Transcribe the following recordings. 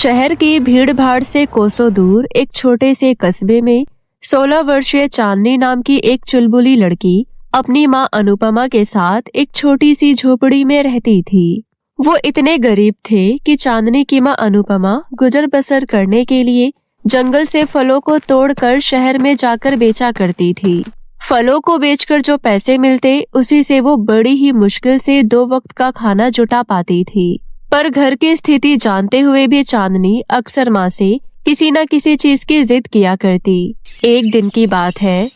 शहर की भीड़ भाड़ से कोसों दूर एक छोटे से कस्बे में 16 वर्षीय चांदनी नाम की एक चुलबुली लड़की अपनी माँ अनुपमा के साथ एक छोटी सी झोपड़ी में रहती थी। वो इतने गरीब थे कि चांदनी की माँ अनुपमा गुजर बसर करने के लिए जंगल से फलों को तोड़कर शहर में जाकर बेचा करती थी। फलों को बेचकर जो पैसे मिलते उसी से वो बड़ी ही मुश्किल से 2 वक्त का खाना जुटा पाती थी। पर घर की स्थिति जानते हुए भी चांदनी अक्सर माँ से किसी न किसी चीज की जिद किया करती। एक दिन की बात है।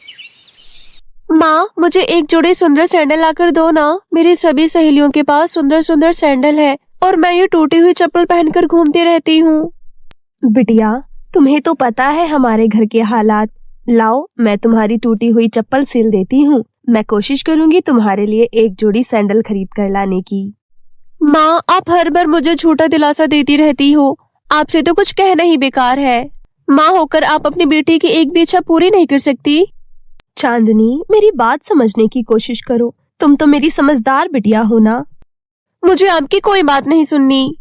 माँ, मुझे एक जोड़ी सुंदर सैंडल लाकर दो ना। मेरी सभी सहेलियों के पास सुंदर सुंदर सैंडल है और मैं ये टूटी हुई चप्पल पहनकर घूमती रहती हूँ। बिटिया, तुम्हें तो पता है हमारे घर के हालात। लाओ, मैं तुम्हारी टूटी हुई चप्पल सिल देती हूँ। मैं कोशिश करूँगी तुम्हारे लिए एक जोड़ी सैंडल खरीद कर लाने की। माँ, आप हर बार मुझे झूठा दिलासा देती रहती हो। आपसे तो कुछ कहना ही बेकार है। माँ होकर आप अपनी बेटी की एक भी इच्छा पूरी नहीं कर सकती। चांदनी, मेरी बात समझने की कोशिश करो। तुम तो मेरी समझदार बिटिया हो ना। मुझे आपकी कोई बात नहीं सुननी।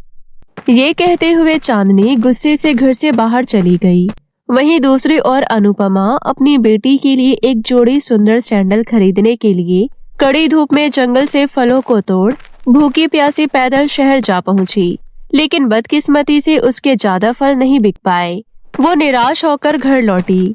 ये कहते हुए चांदनी गुस्से से घर से बाहर चली गई। वहीं दूसरी ओर अनुपमा अपनी बेटी के लिए एक जोड़ी सुंदर सैंडल खरीदने के लिए कड़ी धूप में जंगल से फलों को तोड़ भूखी प्यासी पैदल शहर जा पहुंची। लेकिन बदकिस्मती से उसके ज्यादा फल नहीं बिक पाए। वो निराश होकर घर लौटी।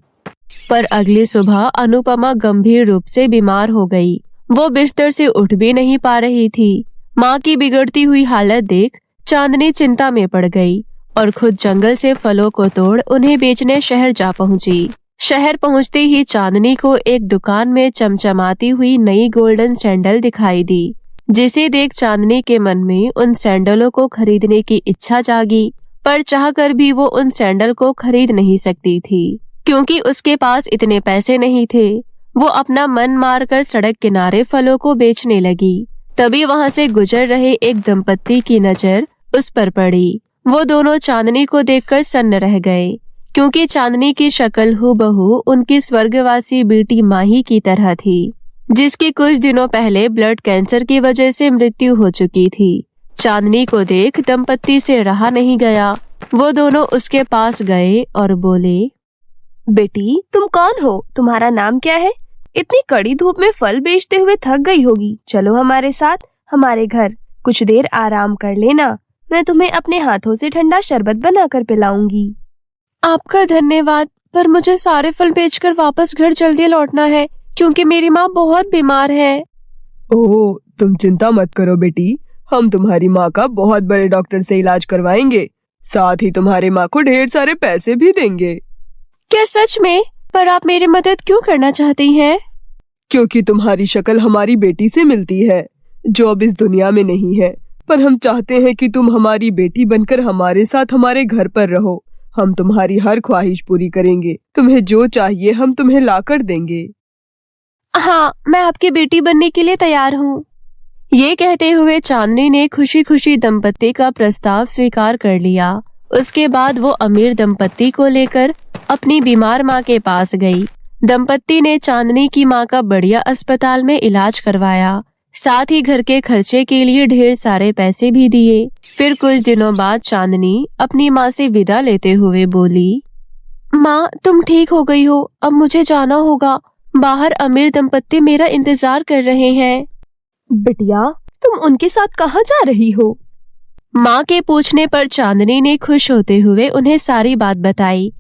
पर अगली सुबह अनुपमा गंभीर रूप से बीमार हो गई। वो बिस्तर से उठ भी नहीं पा रही थी। माँ की बिगड़ती हुई हालत देख चांदनी चिंता में पड़ गई और खुद जंगल से फलों को तोड़ उन्हें बेचने शहर जा पहुंची। शहर पहुंचते ही चांदनी को एक दुकान में चमचमाती हुई नई गोल्डन सैंडल दिखाई दी, जिसे देख चांदनी के मन में उन सैंडलों को खरीदने की इच्छा जागी। पर चाहकर भी वो उन सैंडल को खरीद नहीं सकती थी, क्योंकि उसके पास इतने पैसे नहीं थे। वो अपना मन मारकर सड़क किनारे फलों को बेचने लगी। तभी वहां से गुजर रहे एक दंपत्ति की नजर उस पर पड़ी। वो दोनों चांदनी को देखकर सन्न रह गए, क्योंकि चांदनी की शक्ल हूबहू उनकी स्वर्गवासी बेटी माही की तरह थी, जिसकी कुछ दिनों पहले ब्लड कैंसर की वजह से मृत्यु हो चुकी थी। चांदनी को देख दंपत्ति से रहा नहीं गया। वो दोनों उसके पास गए और बोले, बेटी, तुम कौन हो? तुम्हारा नाम क्या है? इतनी कड़ी धूप में फल बेचते हुए थक गई होगी। चलो हमारे साथ हमारे घर, कुछ देर आराम कर लेना। मैं तुम्हें अपने हाथों से ठंडा शरबत बनाकर पिलाऊंगी। आपका धन्यवाद, पर मुझे सारे फल बेचकर वापस घर जल्दी लौटना है, क्योंकि मेरी माँ बहुत बीमार है। ओह, तुम चिंता मत करो बेटी, हम तुम्हारी माँ का बहुत बड़े डॉक्टर से इलाज करवाएंगे। साथ ही तुम्हारे माँ को ढेर सारे पैसे भी देंगे। क्या सच में? पर आप मेरी मदद क्यों करना चाहती हैं? क्योंकि तुम्हारी शक्ल हमारी बेटी से मिलती है, जो अब इस दुनिया में नहीं है। पर हम चाहते हैं कि तुम हमारी बेटी बनकर हमारे साथ हमारे घर पर रहो। हम तुम्हारी हर ख्वाहिश पूरी करेंगे। तुम्हें जो चाहिए हम तुम्हें लाकर देंगे। हाँ, मैं आपकी बेटी बनने के लिए तैयार हूँ। ये कहते हुए चांदनी ने खुशी खुशी दंपत्ति का प्रस्ताव स्वीकार कर लिया। उसके बाद वो अमीर दंपत्ति को लेकर अपनी बीमार माँ के पास गई। दंपत्ति ने चांदनी की माँ का बढ़िया अस्पताल में इलाज करवाया, साथ ही घर के खर्चे के लिए ढेर सारे पैसे भी दिए। फिर कुछ दिनों बाद चांदनी अपनी माँ से विदा लेते हुए बोली, माँ, तुम ठीक हो गई हो, अब मुझे जाना होगा। बाहर अमीर दंपत्ति मेरा इंतजार कर रहे हैं। बिटिया, तुम उनके साथ कहाँ जा रही हो? माँ के पूछने पर चांदनी ने खुश होते हुए उन्हें सारी बात बताई।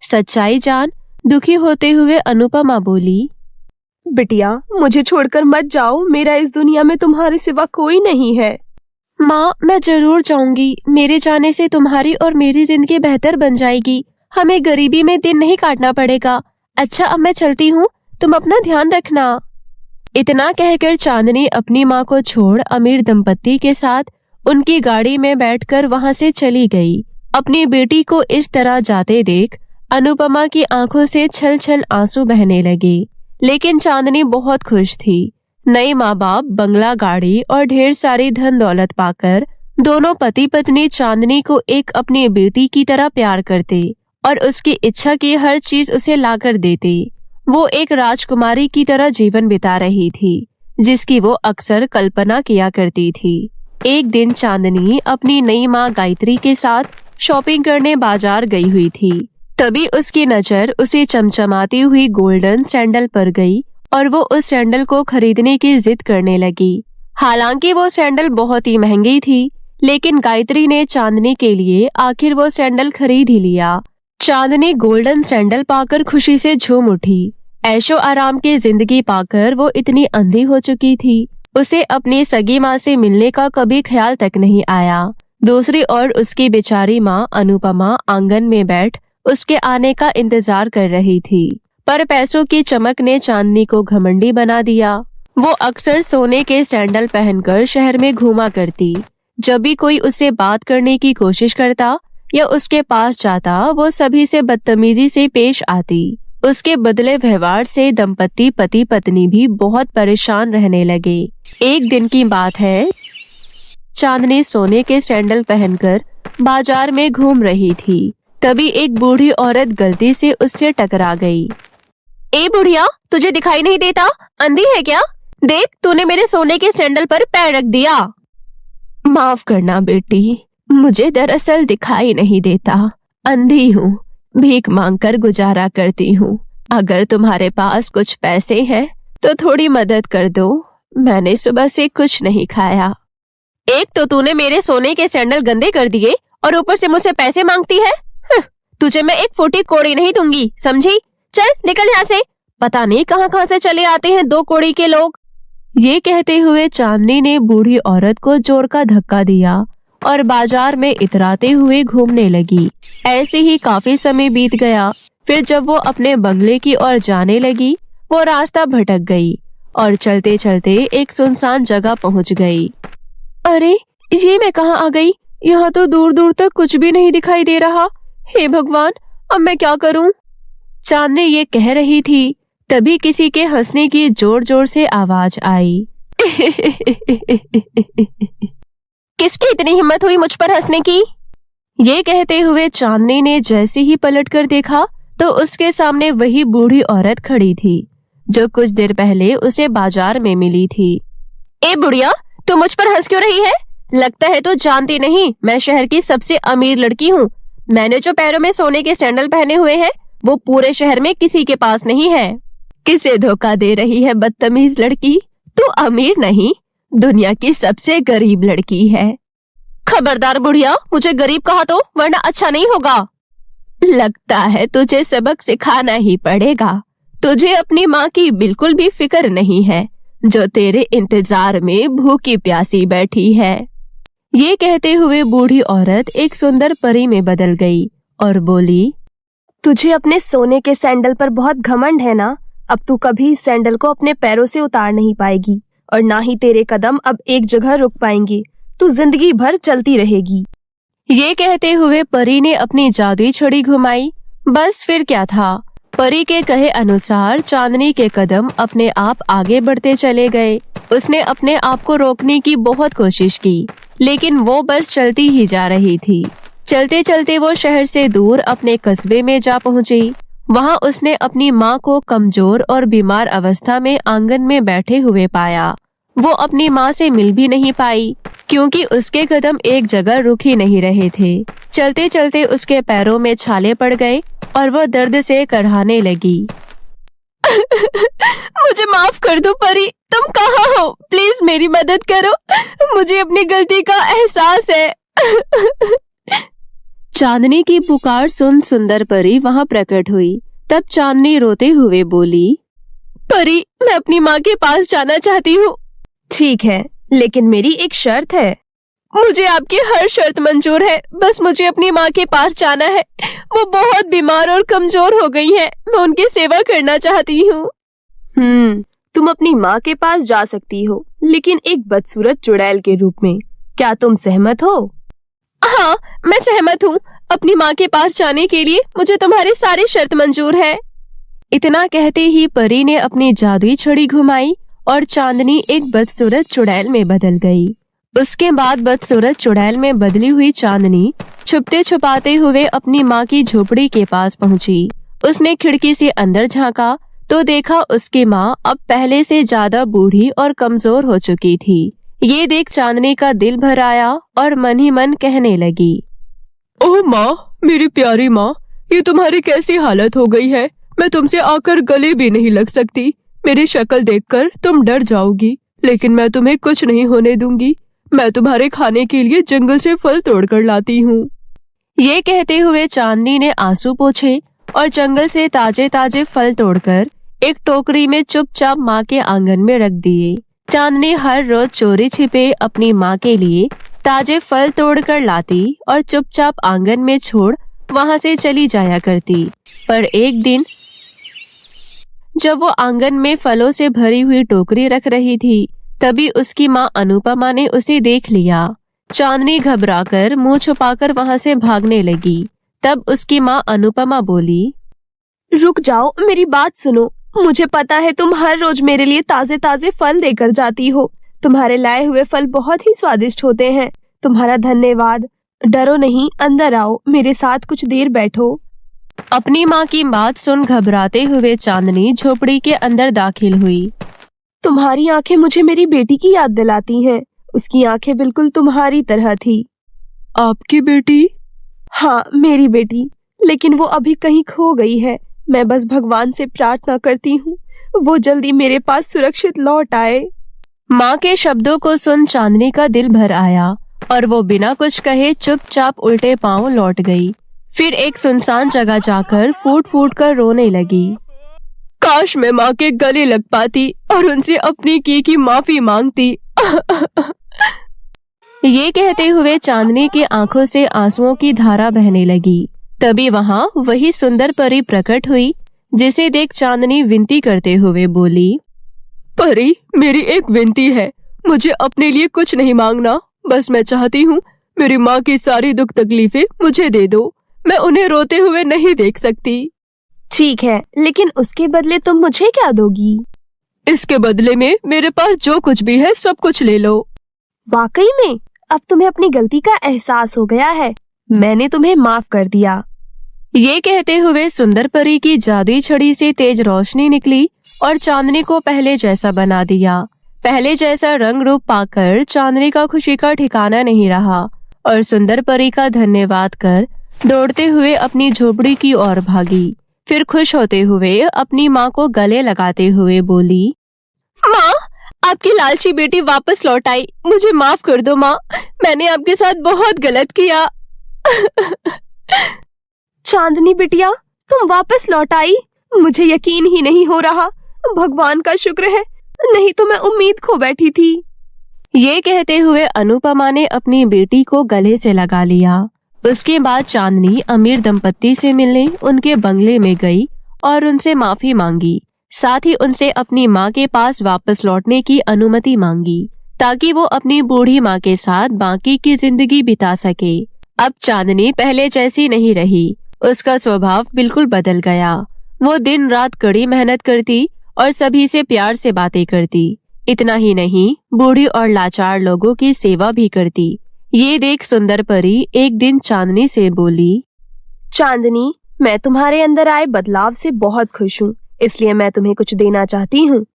सच्चाई जान दुखी होते हुए अनुपमा बोली, बिटिया, मुझे छोड़कर मत जाओ। मेरा इस दुनिया में तुम्हारे सिवा कोई नहीं है। माँ, मैं जरूर जाऊंगी। मेरे जाने से तुम्हारी और मेरी जिंदगी बेहतर बन जाएगी। हमें गरीबी में दिन नहीं काटना पड़ेगा। अच्छा, अब मैं चलती हूँ, तुम अपना ध्यान रखना। इतना कहकर चांदनी अपनी माँ को छोड़ अमीर दंपत्ति के साथ उनकी गाड़ी में बैठकर वहां से चली गई। अपनी बेटी को इस तरह जाते देख अनुपमा की आंखों से छल छल आंसू बहने लगे। लेकिन चांदनी बहुत खुश थी। नए माँ बाप, बंगला, गाड़ी और ढेर सारी धन दौलत पाकर दोनों पति पत्नी चांदनी को एक अपनी बेटी की तरह प्यार करते और उसकी इच्छा की हर चीज उसे लाकर देते। वो एक राजकुमारी की तरह जीवन बिता रही थी, जिसकी वो अक्सर कल्पना किया करती थी। एक दिन चांदनी अपनी नई माँ गायत्री के साथ शॉपिंग करने बाजार गई हुई थी। तभी उसकी नजर उसे चमचमाती हुई गोल्डन सैंडल पर गई और वो उस सैंडल को खरीदने की जिद करने लगी। हालांकि वो सैंडल बहुत ही महंगी थी, लेकिन गायत्री ने चांदनी के लिए आखिर वो सैंडल खरीद ही लिया। चांदनी गोल्डन सैंडल पाकर खुशी से झूम उठी। ऐशो आराम की जिंदगी पाकर वो इतनी अंधी हो चुकी थी, उसे अपनी सगी माँ से मिलने का कभी ख्याल तक नहीं आया। दूसरी ओर उसकी बेचारी माँ अनुपमा आंगन में बैठ उसके आने का इंतजार कर रही थी, पर पैसों की चमक ने चांदनी को घमंडी बना दिया। वो अक्सर सोने के सैंडल पहनकर शहर में घूमा करती। जब भी कोई उससे बात करने की कोशिश करता या उसके पास जाता, वो सभी से बदतमीजी से पेश आती। उसके बदले व्यवहार से दंपति पति पत्नी भी बहुत परेशान रहने लगे। एक दिन की बात है, चांदनी सोने के सैंडल पहनकर बाजार में घूम रही थी। तभी एक बूढ़ी औरत गलती से उससे टकरा गई। ए बुढ़िया, तुझे दिखाई नहीं देता? अंधी है क्या? देख, तूने मेरे सोने के सैंडल पर पैर रख दिया। माफ करना बेटी, मुझे दरअसल दिखाई नहीं देता, अंधी हूँ, भीख मांगकर गुजारा करती हूँ। अगर तुम्हारे पास कुछ पैसे हैं तो थोड़ी मदद कर दो, मैंने सुबह से कुछ नहीं खाया। एक तो तूने मेरे सोने के सैंडल गंदे कर दिए और ऊपर से मुझसे पैसे मांगती है। तुझे मैं एक फूटी कोड़ी नहीं दूंगी, समझी? चल निकल यहाँ से, पता नहीं कहाँ से चले आते हैं दो कोड़ी के लोग। ये कहते हुए चांदनी ने बूढ़ी औरत को जोर का धक्का दिया और बाजार में इतराते हुए घूमने लगी। ऐसे ही काफी समय बीत गया। फिर जब वो अपने बंगले की ओर जाने लगी, वो रास्ता भटक गई और चलते चलते एक सुनसान जगह पहुंच गई। अरे, ये मैं कहाँ आ गई? यहाँ तो दूर दूर तक कुछ भी नहीं दिखाई दे रहा। हे भगवान, अब मैं क्या करूं? चांदनी ये कह रही थी, तभी किसी के हंसने की जोर जोर से आवाज आई। किसकी इतनी हिम्मत हुई मुझ पर हंसने की? ये कहते हुए चांदनी ने जैसे ही पलटकर देखा तो उसके सामने वही बूढ़ी औरत खड़ी थी, जो कुछ देर पहले उसे बाजार में मिली थी। ए बुढ़िया, तू मुझ पर हंस क्यों रही है? लगता है तू जानती नहीं, मैं शहर की सबसे अमीर लड़की हूँ। मैंने जो पैरों में सोने के सैंडल पहने हुए हैं, वो पूरे शहर में किसी के पास नहीं है। किसे धोखा दे रही है बदतमीज लड़की? तू अमीर नहीं, दुनिया की सबसे गरीब लड़की है। खबरदार बुढ़िया, मुझे गरीब कहा तो, वरना अच्छा नहीं होगा। लगता है तुझे सबक सिखाना ही पड़ेगा। तुझे अपनी माँ की बिल्कुल भी फिक्र नहीं है, जो तेरे इंतजार में भूखी प्यासी बैठी है। ये कहते हुए बूढ़ी औरत एक सुंदर परी में बदल गई और बोली, तुझे अपने सोने के सैंडल पर बहुत घमंड है ना? अब तू कभी इस सैंडल को अपने पैरों से उतार नहीं पाएगी और ना ही तेरे कदम अब एक जगह रुक पाएंगे। तू जिंदगी भर चलती रहेगी। ये कहते हुए परी ने अपनी जादुई छड़ी घुमाई। बस फिर क्या था, परी के कहे अनुसार चांदनी के कदम अपने आप आगे बढ़ते चले गए। उसने अपने आप को रोकने की बहुत कोशिश की, लेकिन वो बस चलती ही जा रही थी। चलते चलते वो शहर से दूर अपने कस्बे में जा पहुंची। वहां उसने अपनी माँ को कमजोर और बीमार अवस्था में आंगन में बैठे हुए पाया। वो अपनी माँ से मिल भी नहीं पाई, क्योंकि उसके कदम एक जगह रुक ही नहीं रहे थे। चलते चलते उसके पैरों में छाले पड़ गए और वो दर्द से करहाने लगी। मुझे माफ कर दो परी, तुम कहाँ हो? प्लीज मेरी मदद करो, मुझे अपनी गलती का एहसास है। चांदनी की पुकार सुन सुंदर परी वहां प्रकट हुई। तब चांदनी रोते हुए बोली, परी, मैं अपनी माँ के पास जाना चाहती हूँ। ठीक है, लेकिन मेरी एक शर्त है। मुझे आपकी हर शर्त मंजूर है, बस मुझे अपनी माँ के पास जाना है। वो बहुत बीमार और कमजोर हो गई हैं। मैं उनकी सेवा करना चाहती हूँ। तुम अपनी माँ के पास जा सकती हो, लेकिन एक बदसूरत चुड़ैल के रूप में। क्या तुम सहमत हो? हाँ, मैं सहमत हूँ। अपनी माँ के पास जाने के लिए मुझे तुम्हारी सारी शर्त मंजूर है। इतना कहते ही परी ने अपनी जादुई छड़ी घुमाई और चांदनी एक बदसूरत चुड़ैल में बदल गई। उसके बाद बदसूरत चुड़ैल में बदली हुई चांदनी छुपते छुपाते हुए अपनी माँ की झोपड़ी के पास पहुंची। उसने खिड़की से अंदर झांका तो देखा उसकी माँ अब पहले से ज्यादा बूढ़ी और कमजोर हो चुकी थी। ये देख चांदनी का दिल भर आया और मन ही मन कहने लगी, ओह माँ, मेरी प्यारी माँ, ये तुम्हारी कैसी हालत हो गई है। मैं तुमसे आकर गले भी नहीं लग सकती। मेरी शक्ल देखकर तुम डर जाओगी, लेकिन मैं तुम्हें कुछ नहीं होने दूंगी। मैं तुम्हारे खाने के लिए जंगल से फल तोड़कर लाती हूँ। ये कहते हुए चांदनी ने आंसू पोंछे और जंगल से ताजे ताजे फल तोड़कर एक टोकरी में चुपचाप माँ के आंगन में रख दिए। चांदनी हर रोज चोरी छिपे अपनी माँ के लिए ताजे फल तोड़कर लाती और चुपचाप आंगन में छोड़ वहाँ से चली जाया करती। पर एक दिन जब वो आंगन में फलों से भरी हुई टोकरी रख रही थी, तभी उसकी माँ अनुपमा ने उसे देख लिया। चांदनी घबराकर मुंह छुपाकर वहाँ से भागने लगी। तब उसकी माँ अनुपमा बोली, रुक जाओ, मेरी बात सुनो। मुझे पता है तुम हर रोज मेरे लिए ताजे ताजे फल देकर जाती हो। तुम्हारे लाए हुए फल बहुत ही स्वादिष्ट होते हैं। तुम्हारा धन्यवाद। डरो नहीं, अंदर आओ, मेरे साथ कुछ देर बैठो। अपनी माँ की बात सुन घबराते हुए चांदनी झोपड़ी के अंदर दाखिल हुई। तुम्हारी आंखें मुझे मेरी बेटी की याद दिलाती हैं। उसकी आंखें बिल्कुल तुम्हारी तरह थी। आपकी बेटी? हाँ, मेरी बेटी, लेकिन वो अभी कहीं खो गई है। मैं बस भगवान से प्रार्थना करती हूँ वो जल्दी मेरे पास सुरक्षित लौट आए। माँ के शब्दों को सुन चांदनी का दिल भर आया और वो बिना कुछ कहे चुपचाप उल्टे पांव लौट गई। फिर एक सुनसान जगह जाकर फूट फूट कर रोने लगी। काश मैं माँ के गले लग पाती और उनसे अपनी की माफी मांगती। ये कहते हुए चांदनी की आंखों से आंसुओं की धारा बहने लगी। तभी वहाँ वही सुंदर परी प्रकट हुई, जिसे देख चांदनी विनती करते हुए बोली, परी, मेरी एक विनती है। मुझे अपने लिए कुछ नहीं मांगना, बस मैं चाहती हूँ मेरी माँ की सारी दुख तकलीफें मुझे दे दो। मैं उन्हें रोते हुए नहीं देख सकती। ठीक है, लेकिन उसके बदले तुम मुझे क्या दोगी? इसके बदले में मेरे पास जो कुछ भी है सब कुछ ले लो। वाकई में? अब तुम्हें अपनी गलती का एहसास हो गया है। मैंने तुम्हें माफ कर दिया। ये कहते हुए सुंदर परी की जादुई छड़ी से तेज रोशनी निकली और चांदनी को पहले जैसा बना दिया। पहले जैसा रंग रूप पाकर चांदनी का खुशी का ठिकाना नहीं रहा और सुंदर परी का धन्यवाद कर दौड़ते हुए अपनी झोपड़ी की ओर भागी। फिर खुश होते हुए अपनी माँ को गले लगाते हुए बोली, माँ, आपकी लालची बेटी वापस लौट आई। मुझे माफ कर दो माँ, मैंने आपके साथ बहुत गलत किया। चांदनी बिटिया, तुम वापस लौट आई? मुझे यकीन ही नहीं हो रहा। भगवान का शुक्र है, नहीं तो मैं उम्मीद खो बैठी थी। ये कहते हुए अनुपमा ने अपनी बेटी को गले से लगा लिया। उसके बाद चांदनी अमीर दंपत्ति से मिलने उनके बंगले में गई और उनसे माफी मांगी। साथ ही उनसे अपनी माँ के पास वापस लौटने की अनुमति मांगी ताकि वो अपनी बूढ़ी माँ के साथ बाकी की जिंदगी बिता सके। अब चांदनी पहले जैसी नहीं रही, उसका स्वभाव बिल्कुल बदल गया। वो दिन रात कड़ी मेहनत करती और सभी से प्यार से बातें करती। इतना ही नहीं, बूढ़ी और लाचार लोगों की सेवा भी करती। ये देख सुंदर परी एक दिन चांदनी से बोली, चांदनी, मैं तुम्हारे अंदर आए बदलाव से बहुत खुश हूँ, इसलिए मैं तुम्हें कुछ देना चाहती हूँ।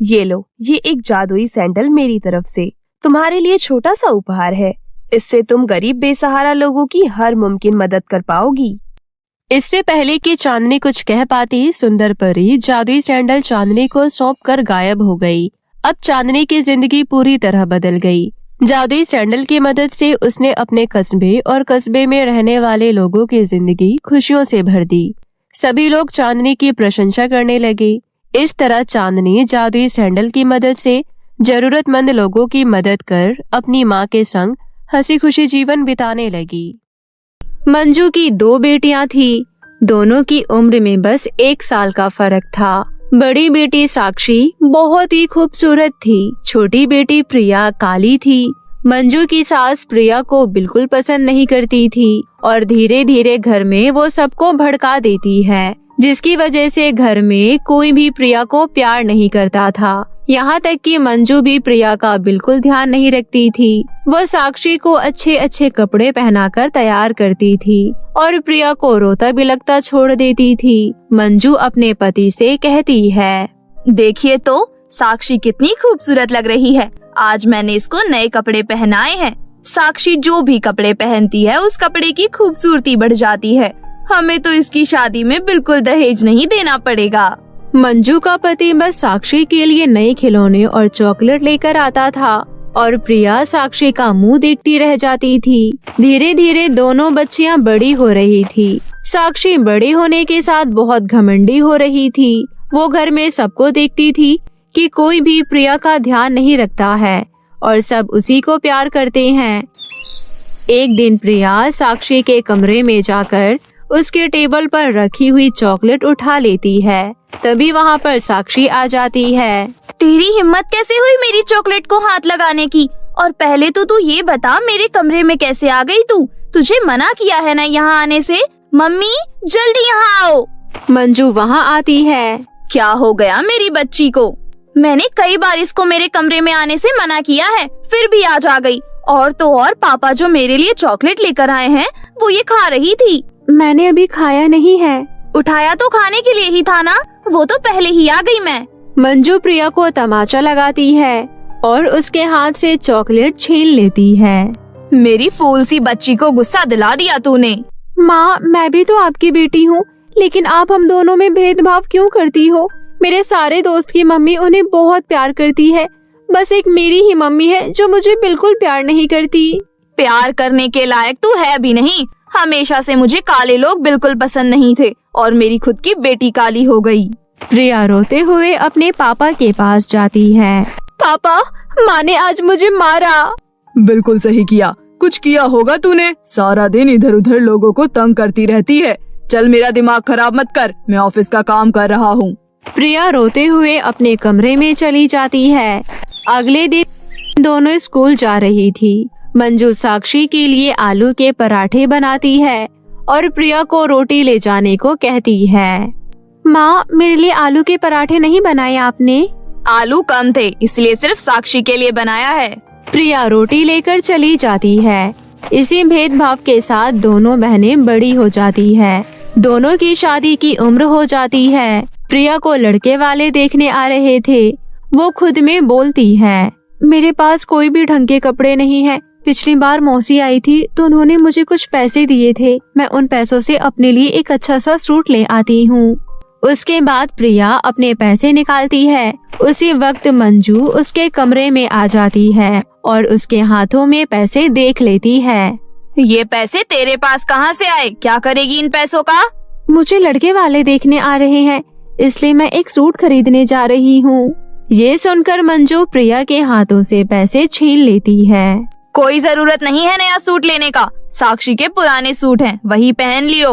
ये लो, ये एक जादुई सैंडल मेरी तरफ से तुम्हारे लिए छोटा सा उपहार है। इससे तुम गरीब बेसहारा लोगों की हर मुमकिन मदद कर पाओगी। इससे पहले कि चांदनी कुछ कह पाती, सुंदर परी जादुई सैंडल चांदनी को सौंप कर गायब हो गई। अब चांदनी की जिंदगी पूरी तरह बदल गई। जादुई सैंडल की मदद से उसने अपने कस्बे और कस्बे में रहने वाले लोगों की जिंदगी खुशियों से भर दी। सभी लोग चांदनी की प्रशंसा करने लगे। इस तरह चांदनी जादुई सैंडल की मदद से जरूरतमंद लोगों की मदद कर अपनी माँ के संग हंसी खुशी जीवन बिताने लगी। मंजू की 2 बेटियां थी। दोनों की उम्र में बस 1 साल का फर्क था। बड़ी बेटी साक्षी बहुत ही खूबसूरत थी। छोटी बेटी प्रिया काली थी। मंजू की सास प्रिया को बिल्कुल पसंद नहीं करती थी और धीरे धीरे घर में वो सबको भड़का देती है, जिसकी वजह से घर में कोई भी प्रिया को प्यार नहीं करता था। यहाँ तक कि मंजू भी प्रिया का बिल्कुल ध्यान नहीं रखती थी। वो साक्षी को अच्छे अच्छे कपड़े पहनाकर तैयार करती थी और प्रिया को रोता बिलखता छोड़ देती थी। मंजू अपने पति से कहती है, देखिए तो साक्षी कितनी खूबसूरत लग रही है। आज मैंने इसको नए कपड़े पहनाए हैं। साक्षी जो भी कपड़े पहनती है उस कपड़े की खूबसूरती बढ़ जाती है। हमें तो इसकी शादी में बिल्कुल दहेज नहीं देना पड़ेगा। मंजू का पति बस साक्षी के लिए नए खिलौने और चॉकलेट लेकर आता था और प्रिया साक्षी का मुंह देखती रह जाती थी। धीरे धीरे दोनों बच्चियां बड़ी हो रही थी। साक्षी बड़ी होने के साथ बहुत घमंडी हो रही थी। वो घर में सबको देखती थी कि कोई भी प्रिया का ध्यान नहीं रखता है और सब उसी को प्यार करते हैं। एक दिन प्रिया साक्षी के कमरे में जाकर उसके टेबल पर रखी हुई चॉकलेट उठा लेती है। तभी वहाँ पर साक्षी आ जाती है। तेरी हिम्मत कैसे हुई मेरी चॉकलेट को हाथ लगाने की? और पहले तो तू ये बता, मेरे कमरे में कैसे आ गई तू? तुझे मना किया है ना यहाँ आने से। मम्मी जल्दी यहाँ आओ। मंजू वहाँ आती है। क्या हो गया मेरी बच्ची को? मैंने कई बार इसको मेरे कमरे में आने से मना किया है, फिर भी आज आ गई। और तो और पापा जो मेरे लिए चॉकलेट लेकर आए हैं वो ये खा रही थी। मैंने अभी खाया नहीं है। उठाया तो खाने के लिए ही था ना, वो तो पहले ही आ गई मैं। मंजू प्रिया को तमाचा लगाती है और उसके हाथ से चॉकलेट छीन लेती है। मेरी फूल सी बच्ची को गुस्सा दिला दिया तूने। माँ, मैं भी तो आपकी बेटी हूँ, लेकिन आप हम दोनों में भेदभाव क्यों करती हो? मेरे सारे दोस्त की मम्मी उन्हें बहुत प्यार करती है, बस एक मेरी ही मम्मी है जो मुझे बिल्कुल प्यार नहीं करती। प्यार करने के लायक तू है भी नहीं। हमेशा से मुझे काले लोग बिल्कुल पसंद नहीं थे और मेरी खुद की बेटी काली हो गई। प्रिया रोते हुए अपने पापा के पास जाती है। पापा, माँ ने आज मुझे मारा। बिल्कुल सही किया, कुछ किया होगा तूने। सारा दिन इधर उधर लोगों को तंग करती रहती है। चल मेरा दिमाग खराब मत कर, मैं ऑफिस का काम कर रहा हूँ। प्रिया रोते हुए अपने कमरे में चली जाती है। अगले दिन दोनों स्कूल जा रही थी। मंजू साक्षी के लिए आलू के पराठे बनाती है और प्रिया को रोटी ले जाने को कहती है। माँ, मेरे लिए आलू के पराठे नहीं बनाए आपने? आलू कम थे इसलिए सिर्फ साक्षी के लिए बनाया है। प्रिया रोटी लेकर चली जाती है। इसी भेदभाव के साथ दोनों बहनें बड़ी हो जाती है। दोनों की शादी की उम्र हो जाती है। प्रिया को लड़के वाले देखने आ रहे थे। वो खुद में बोलती है, मेरे पास कोई भी ढंग के कपड़े नहीं है। पिछली बार मौसी आई थी तो उन्होंने मुझे कुछ पैसे दिए थे। मैं उन पैसों से अपने लिए एक अच्छा सा सूट ले आती हूँ। उसके बाद प्रिया अपने पैसे निकालती है। उसी वक्त मंजू उसके कमरे में आ जाती है और उसके हाथों में पैसे देख लेती है। ये पैसे तेरे पास कहाँ से आए? क्या करेगी इन पैसों का? मुझे लड़के वाले देखने आ रहे हैं, इसलिए मैं एक सूट खरीदने जा रही हूँ। ये सुनकर मंजू प्रिया के हाथों से पैसे छीन लेती है। कोई जरूरत नहीं है नया सूट लेने का। साक्षी के पुराने सूट हैं, वही पहन लियो।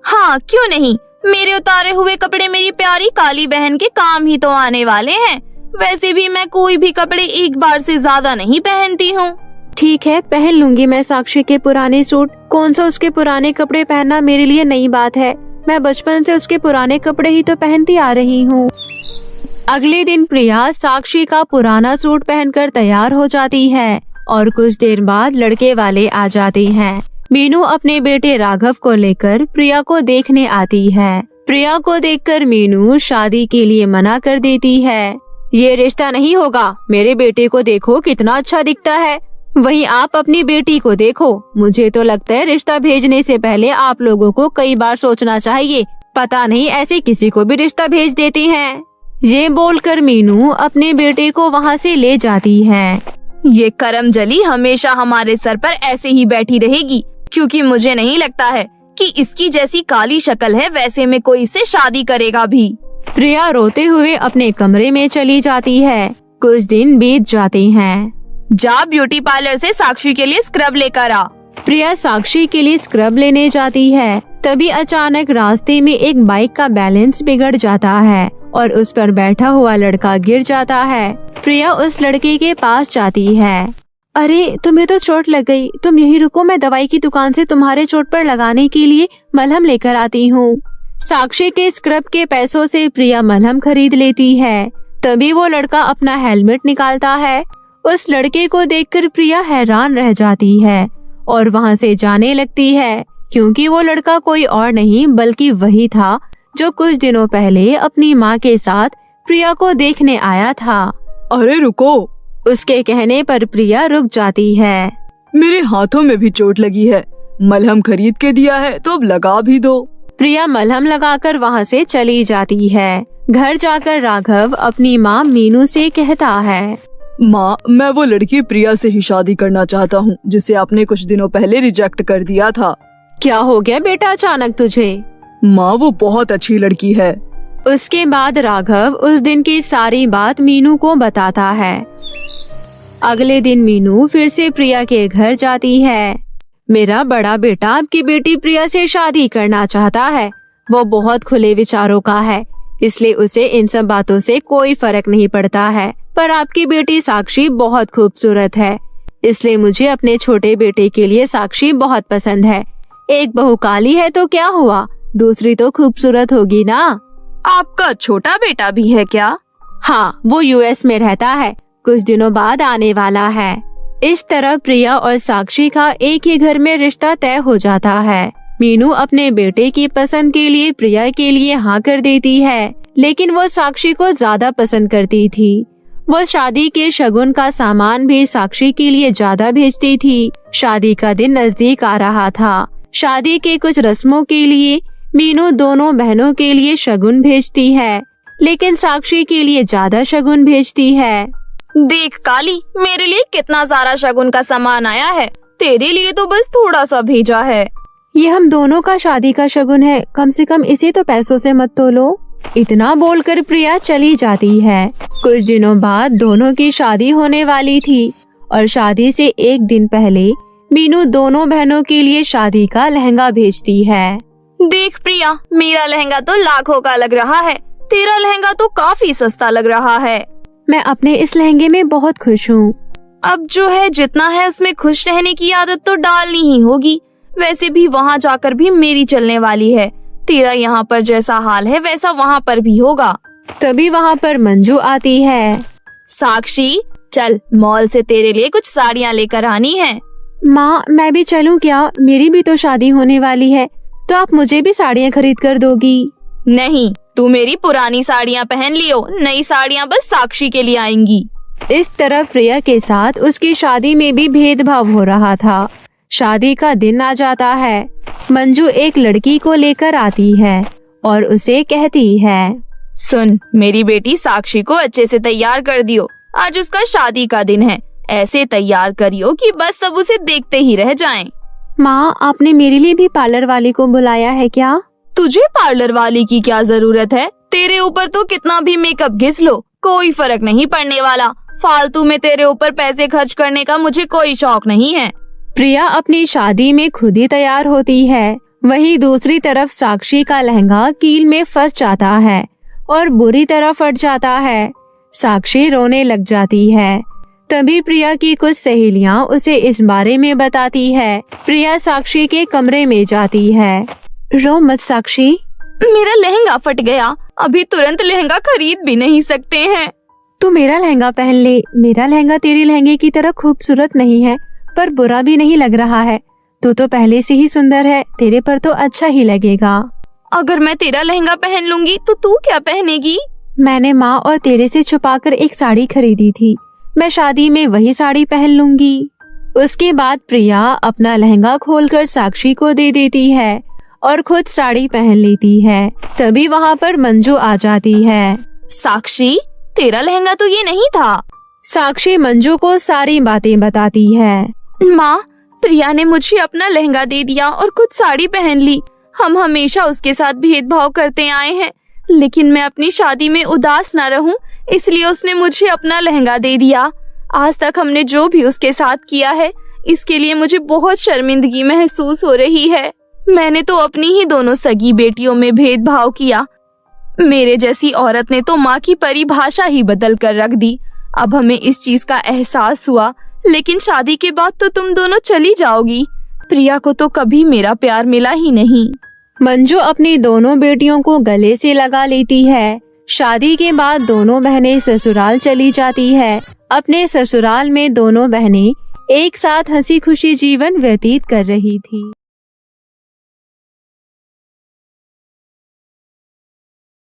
हाँ, क्यों नहीं? मेरे उतारे हुए कपड़े मेरी प्यारी काली बहन के काम ही तो आने वाले हैं। वैसे भी मैं कोई भी कपड़े एक बार से ज्यादा नहीं पहनती हूँ। ठीक है, पहन लूंगी मैं साक्षी के पुराने सूट। कौन सा उसके पुराने कपड़े पहनना मेरे लिए नई बात है। मैं बचपन से उसके पुराने कपड़े ही तो पहनती आ रही हूँ। अगले दिन प्रिया साक्षी का पुराना सूट पहनकर तैयार हो जाती है और कुछ देर बाद लड़के वाले आ जाते हैं। मीनू अपने बेटे राघव को लेकर प्रिया को देखने आती है। प्रिया को देखकर मीनू शादी के लिए मना कर देती है। ये रिश्ता नहीं होगा। मेरे बेटे को देखो कितना अच्छा दिखता है, वहीं आप अपनी बेटी को देखो। मुझे तो लगता है रिश्ता भेजने से पहले आप लोगों को कई बार सोचना चाहिए। पता नहीं ऐसे किसी को भी रिश्ता भेज देती हैं। ये बोलकर मीनू अपने बेटे को वहाँ से ले जाती है। ये करमजली हमेशा हमारे सर पर ऐसे ही बैठी रहेगी, क्योंकि मुझे नहीं लगता है कि इसकी जैसी काली शक्ल है वैसे में कोई इससे शादी करेगा भी। प्रिया रोते हुए अपने कमरे में चली जाती है। कुछ दिन बीत जाते हैं। जा ब्यूटी पार्लर से साक्षी के लिए स्क्रब लेकर आ। प्रिया साक्षी के लिए स्क्रब लेने जाती है। तभी अचानक रास्ते में एक बाइक का बैलेंस बिगड़ जाता है और उस पर बैठा हुआ लड़का गिर जाता है। प्रिया उस लड़के के पास जाती है। अरे, तुम्हें तो चोट लग गई, तुम यहीं रुको, मैं दवाई की दुकान से तुम्हारे चोट पर लगाने के लिए मलहम लेकर आती हूँ। साक्षी के स्क्रब के पैसों से प्रिया मलहम खरीद लेती है। तभी वो लड़का अपना हेलमेट निकालता है। उस लड़के को देखकर प्रिया हैरान रह जाती है और वहाँ से जाने लगती है, क्योंकि वो लड़का कोई और नहीं बल्कि वही था जो कुछ दिनों पहले अपनी माँ के साथ प्रिया को देखने आया था। अरे रुको। उसके कहने पर प्रिया रुक जाती है। मेरे हाथों में भी चोट लगी है। मलहम खरीद के दिया है तो अब लगा भी दो। प्रिया मलहम लगाकर वहाँ से चली जाती है। घर जाकर राघव अपनी माँ मीनू से कहता है, माँ, मैं वो लड़की प्रिया से ही शादी करना चाहता हूँ जिसे आपने कुछ दिनों पहले रिजेक्ट कर दिया था। क्या हो गया बेटा अचानक तुझे? माँ, वो बहुत अच्छी लड़की है। उसके बाद राघव उस दिन की सारी बात मीनू को बताता है। अगले दिन मीनू फिर से प्रिया के घर जाती है। मेरा बड़ा बेटा आपकी बेटी प्रिया से शादी करना चाहता है। वो बहुत खुले विचारों का है, इसलिए उसे इन सब बातों से कोई फर्क नहीं पड़ता है। पर आपकी बेटी साक्षी बहुत खूबसूरत है, इसलिए मुझे अपने छोटे बेटे के लिए साक्षी बहुत पसंद है। एक बहू काली है तो क्या हुआ, दूसरी तो खूबसूरत होगी ना। आपका छोटा बेटा भी है क्या? हाँ, वो यूएस में रहता है, कुछ दिनों बाद आने वाला है। इस तरह प्रिया और साक्षी का एक ही घर में रिश्ता तय हो जाता है। मीनू अपने बेटे की पसंद के लिए प्रिया के लिए हाँ कर देती है, लेकिन वो साक्षी को ज्यादा पसंद करती थी। वो शादी के शगुन का सामान भी साक्षी के लिए ज्यादा भेजती थी। शादी का दिन नजदीक आ रहा था। शादी के कुछ रस्मों के लिए मीनू दोनों बहनों के लिए शगुन भेजती है, लेकिन साक्षी के लिए ज्यादा शगुन भेजती है। देख काली, मेरे लिए कितना सारा शगुन का सामान आया है, तेरे लिए तो बस थोड़ा सा भेजा है। ये हम दोनों का शादी का शगुन है, कम से कम इसे तो पैसों से मत तोलो। इतना बोलकर प्रिया चली जाती है। कुछ दिनों बाद दोनों की शादी होने वाली थी और शादी से एक दिन पहले मीनू दोनों बहनों के लिए शादी का लहंगा भेजती है। देख प्रिया, मेरा लहंगा तो लाखों का लग रहा है, तेरा लहंगा तो काफी सस्ता लग रहा है। मैं अपने इस लहंगे में बहुत खुश हूँ। अब जो है जितना है उसमें खुश रहने की आदत तो डालनी ही होगी। वैसे भी वहाँ जाकर भी मेरी चलने वाली है। तेरा यहाँ पर जैसा हाल है वैसा वहाँ पर भी होगा। तभी वहाँ पर मंजू आती है। साक्षी, चल मॉल से तेरे लिए कुछ साड़ियाँ लेकर आनी है। माँ, मैं भी चलूँ क्या? मेरी भी तो शादी होने वाली है, तो आप मुझे भी साड़ियाँ खरीद कर दोगी? नहीं, तू मेरी पुरानी साड़ियाँ पहन लियो, नई साड़ियाँ बस साक्षी के लिए आएंगी। इस तरह प्रिया के साथ उसकी शादी में भी भेदभाव हो रहा था। शादी का दिन आ जाता है। मंजू एक लड़की को लेकर आती है और उसे कहती है, सुन, मेरी बेटी साक्षी को अच्छे से तैयार कर दियो, आज उसका शादी का दिन है। ऐसे तैयार करियो कि बस सब उसे देखते ही रह जाएं। माँ, आपने मेरे लिए भी पार्लर वाली को बुलाया है क्या? तुझे पार्लर वाली की क्या जरूरत है? तेरे ऊपर तो कितना भी मेकअप घिस लो, कोई फर्क नहीं पड़ने वाला। फालतू में तेरे ऊपर पैसे खर्च करने का मुझे कोई शौक नहीं है। प्रिया अपनी शादी में खुद ही तैयार होती है। वहीं दूसरी तरफ साक्षी का लहंगा कील में फंस जाता है और बुरी तरह फट जाता है। साक्षी रोने लग जाती है। तभी प्रिया की कुछ सहेलियां उसे इस बारे में बताती है। प्रिया साक्षी के कमरे में जाती है। रो मत साक्षी। मेरा लहंगा फट गया, अभी तुरंत लहंगा खरीद भी नहीं सकते हैं। तू मेरा लहंगा पहन ले। मेरा लहंगा तेरे लहंगे की तरह खूबसूरत नहीं है, पर बुरा भी नहीं लग रहा है। तू तो पहले से ही सुंदर है, तेरे पर तो अच्छा ही लगेगा। अगर मैं तेरा लहंगा पहन लूंगी तो तू क्या पहनेगी? मैंने माँ और तेरे से छुपाकर एक साड़ी खरीदी थी, मैं शादी में वही साड़ी पहन लूंगी। उसके बाद प्रिया अपना लहंगा खोलकर साक्षी को दे देती है और खुद साड़ी पहन लेती है। तभी वहाँ पर मंजू आ जाती है। साक्षी, तेरा लहंगा तो ये नहीं था। साक्षी मंजू को सारी बातें बताती है। माँ, प्रिया ने मुझे अपना लहंगा दे दिया और खुद साड़ी पहन ली। हम हमेशा उसके साथ भेदभाव करते आए हैं, लेकिन मैं अपनी शादी में उदास न रहूं, इसलिए उसने मुझे अपना लहंगा दे दिया। आज तक हमने जो भी उसके साथ किया है, इसके लिए मुझे बहुत शर्मिंदगी महसूस हो रही है। मैंने तो अपनी ही दोनों सगी बेटियों में भेदभाव किया। मेरे जैसी औरत ने तो माँ की परिभाषा ही बदल कर रख दी। अब हमें इस चीज का एहसास हुआ, लेकिन शादी के बाद तो तुम दोनों चली जाओगी। प्रिया को तो कभी मेरा प्यार मिला ही नहीं। मंजू अपनी दोनों बेटियों को गले से लगा लेती है। शादी के बाद दोनों बहनें ससुराल चली जाती है। अपने ससुराल में दोनों बहनें एक साथ हंसी खुशी जीवन व्यतीत कर रही थी।